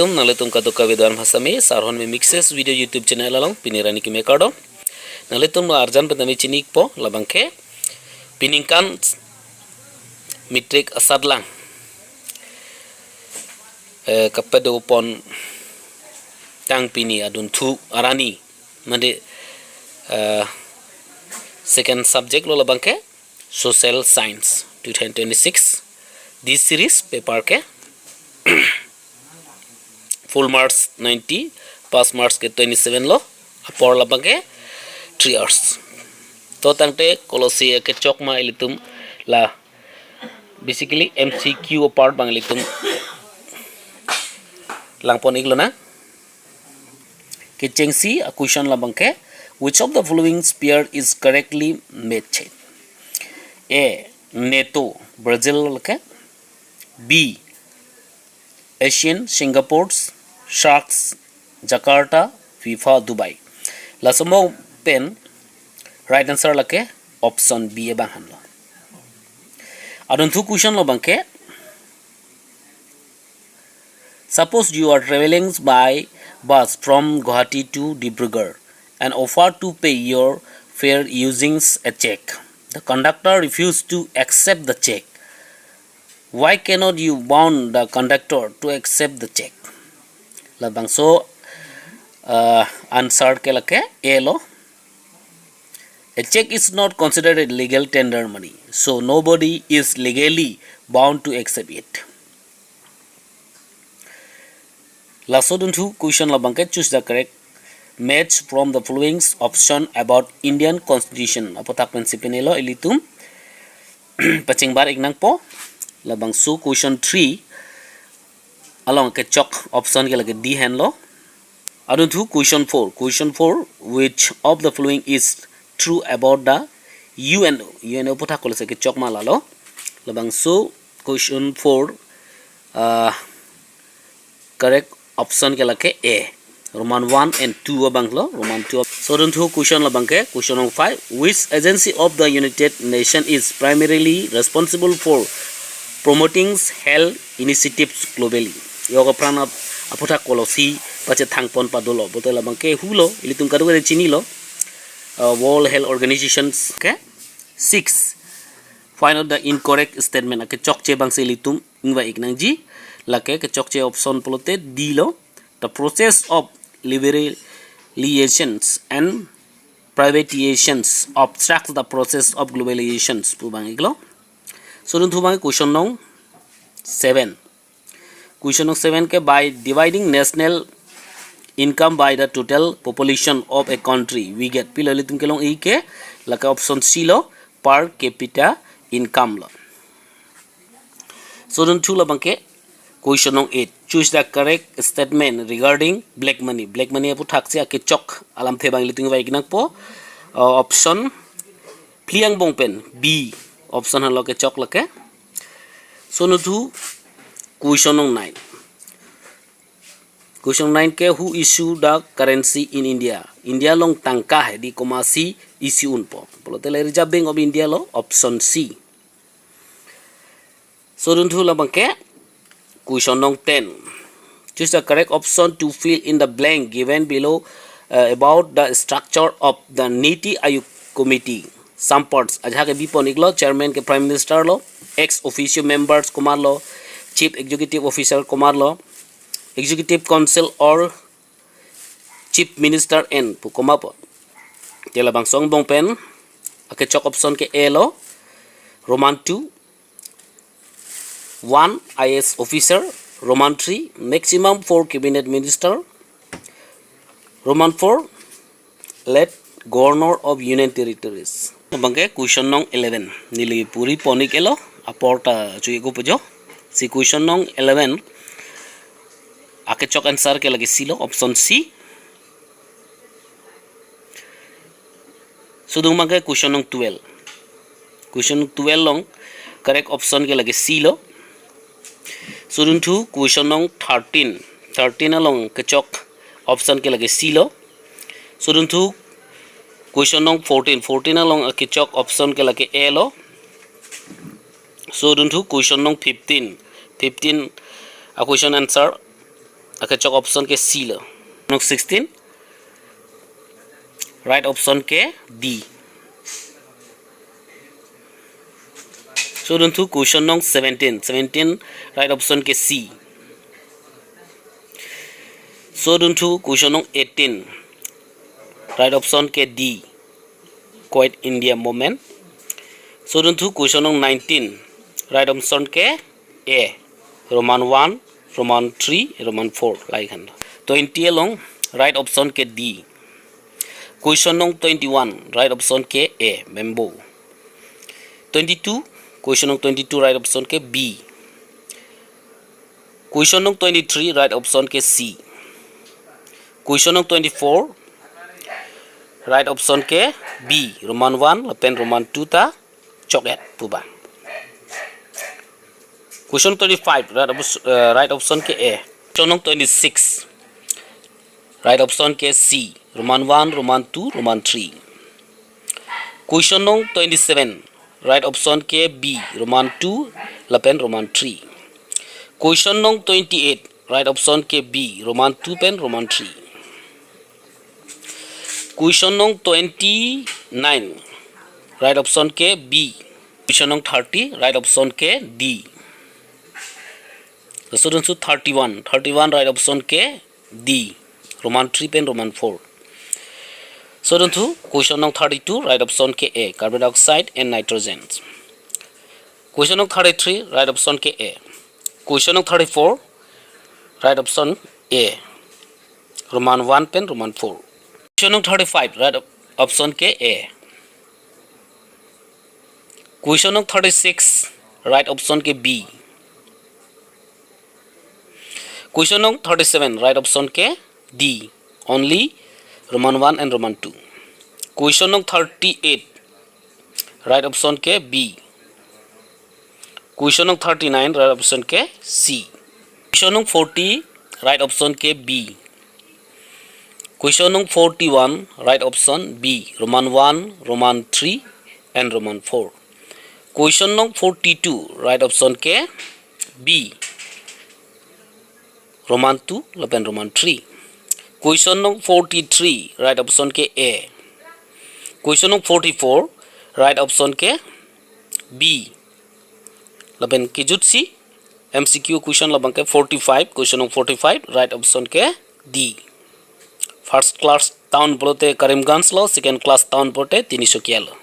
nalitum kaduka vidan bhasa me sarhon me mixes video YouTube channel along pinirani ki mekado nalitum arjan pedami chinik po labangke piningkan matric asadlang kapedo pon tang pini adun thu arani mande second subject lo labangke social science 2026 this series paper ke full marks 90 pass marks ke 27 lo apor labangke 3 hours to tangte kolosi ke chokma ilitum la basically MCQ part bang ilitum langpon iglo na ke chengsi a question labangke which of the following pair is correctly matched a NATO Brazil ke B Asian Singapore's Sharks Jakarta FIFA Dubai lasamo pen right answer lake option B e bang hanlo adon thu question lo bangke suppose you are traveling by bus from Guwahati to Dibrugarh and offer to pay your fare using a check. The conductor refused to accept the check. Why cannot you bound the conductor to accept the check? Labang so answer ke lake A lo. A check is not considered a legal tender money, so nobody is legally bound to accept it. Lasodun two question labangke choose the correct match from the following option about Indian Constitution. Apotak pensipinelo ilitum paching bar ignang po labang su question 3 along ke chok option ke lage D hen lo adun thu question 4 which of the following is true about the UNO pothak kolese ke chok mala lo labang su question 4 correct option ke lake A Roman 1 and 2 abanglo Roman 2 so don't who question labangke question 5 which agency of the United Nations is primarily responsible for promoting health initiatives globally yoga prana apotha kolosi pache thangpon padulo boto labangke hulo ilitum kadugare chinilo World Health Organizations okay 6 find out the incorrect statement ake chokche bangse ilitum ingwa ignangji lake ke chokche option polote dilo the process of liberalizations and privatizations obstructs the process of globalizations pubang iglo so dun thubang question nong 7 ke by dividing national income by the total population of a country we get pilolitum kelong e ke laka option C lo per capita income lo so dun thu labang ke question nong 8 choose the correct statement regarding black money apu thakse ake chok alam thebang litung bai ginak po option pliang bong pen B option halo ke chok lake so no thu question nong 9 ke who issue the currency in India long tangka hai di komasi issue un po bolote le Reserve Bank of India lo option C so dun thu labang ke question nong 10 choose the correct option to fill in the blank given below about the structure of the Niti Aayog committee some parts ajha ke biponik lo chairman ke prime minister lo ex officio members kumar lo chief executive officer kumar lo executive council or chief minister n pukoma po tela bang song bong pen ake chok option ke A lo Roman 2 1 IS officer Roman 3 maximum 4 cabinet minister Roman 4 let governor of union territories bangke question nong 11 nili puri ponik elo aporta chui go pujo si question nong 11 ake chok answer ke lagi silo option C sudung bangke question nong 12 long correct option ke lagi C lo sudun thu question nong 13 along ke chok option ke lage C lo sudun thu question nong 14 along ke chok option ke lage A lo sudun thu question nong 15 a question answer Ake chok option ke C lo. 16 right option ke D. So to question nong 17 right option ke C. So to question nong 18 right option ke D. Quite India movement. So to question nong 19 right option ke A. Roman 1, Roman 3, Roman 4 like hand. 20 along right option ke D. Question nong 21 right option ke A. Bamboo. 22 question nong 22 right option ke B. Question nong 23 right option ke C. Question nong 24 right option ke B. Roman 1 lepen Roman 2 ta choket puba. Question 25 right option ke A. Question nong 26 right option ke C. Roman 1, Roman 2, Roman 3. Question nong 27 right option ke B. Roman 2 lepen Roman 3. Question nong 28 right option ke B. Roman 2 pen Roman 3. Question nong 29 right option ke B. Question nong 30 right option ke D. The students to 31 right option ke D. Roman 3 pen Roman 4. Student to question nong 32 right option ke A. Carbon dioxide and nitrogen. Question nong 33 right option ke A. Question nong 34 right option A. Roman 1 pen Roman 4. Question nong 35 right option ke A. Question nong 36 right option ke B. Question nong 37 right option ke D. Only Roman 1 and Roman 2. Question nong 38 right option ke B. Question nong 39 right option ke C. Question nong 40 right option ke B. Question nong 41 right option B. Roman 1, Roman 3 and Roman 4. Question nong 42 right option ke B. Roman 2 lepen Roman 3. Question nong 43 right option ke A. Question nong 44 right option ke B. Lepen kijut C. MCQ question labang ke 45 question nong 45 right option ke D. First class town polote Karimganj lo, second class town polote Tinisukia lo.